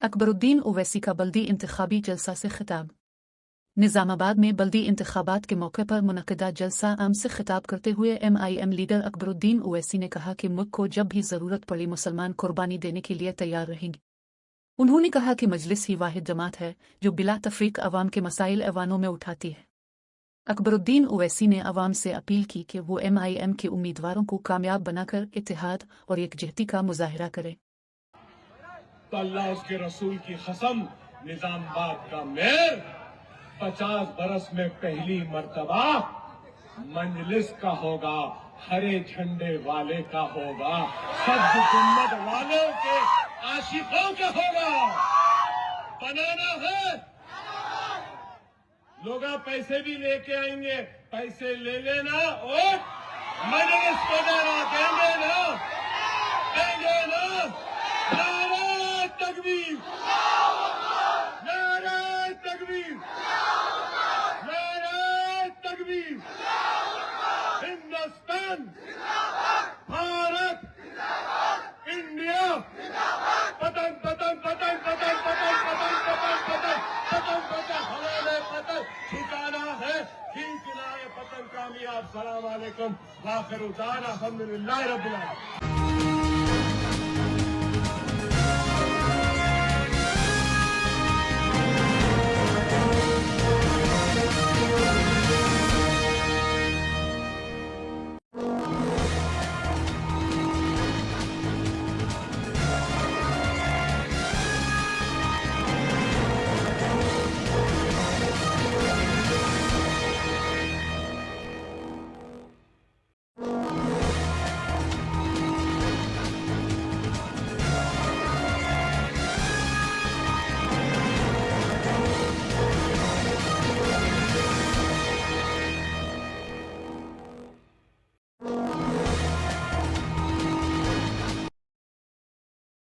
अकबरुद्दीन ओवैसी का बल्दी इंतखाबी जलसा से खिताब। निजामाबाद में बल्दी इंतखाबात के मौके पर मुनक़िदा जलसा आम से खिताब करते हुए MIM लीडर अकबरुद्दीन ओवैसी ने कहा कि मुल्क को जब भी ज़रूरत पड़ी मुसलमान कुर्बानी देने के लिए तैयार रहेंगे। उन्होंने कहा कि मजलिस ही वाहिद जमात है जो बिला तफरीक अवाम के मसाइल ऐवानों में उठाती है। अकबरुद्दीन ओवैसी ने अवाम से अपील की कि वो MIM के उम्मीदवारों को कामयाब बनाकर इत्तेहाद और एकजहती का मुजाहिरा करें। तो अल्लाह उसके रसूल की कसम, निजामाबाद का मेयर 50 बरस में पहली मर्तबा मजलिस का होगा, हरे झंडे वाले का होगा, सब हुकूमत वालों के आशिकों का होगा। बनाना है, लोग पैसे भी लेके आएंगे, पैसे ले लेना और मजलिस को देना, देंगे ना, देंगे ना। नारे तकबीर, नारे तकबीर, नारे तकबीर। हिंदुस्तान, भारत, इंडिया, पतंग पतंग पतंग पतंग पतंग पतंग पतंग पतंग पतंग पतंग हवा में पतंग ठिकाना है, खींचना है पतंग कामयाब। सलाम अलैकुम, आखिर उताना, अल्हम्दुलिल्लाह रब्बिल आलमीन।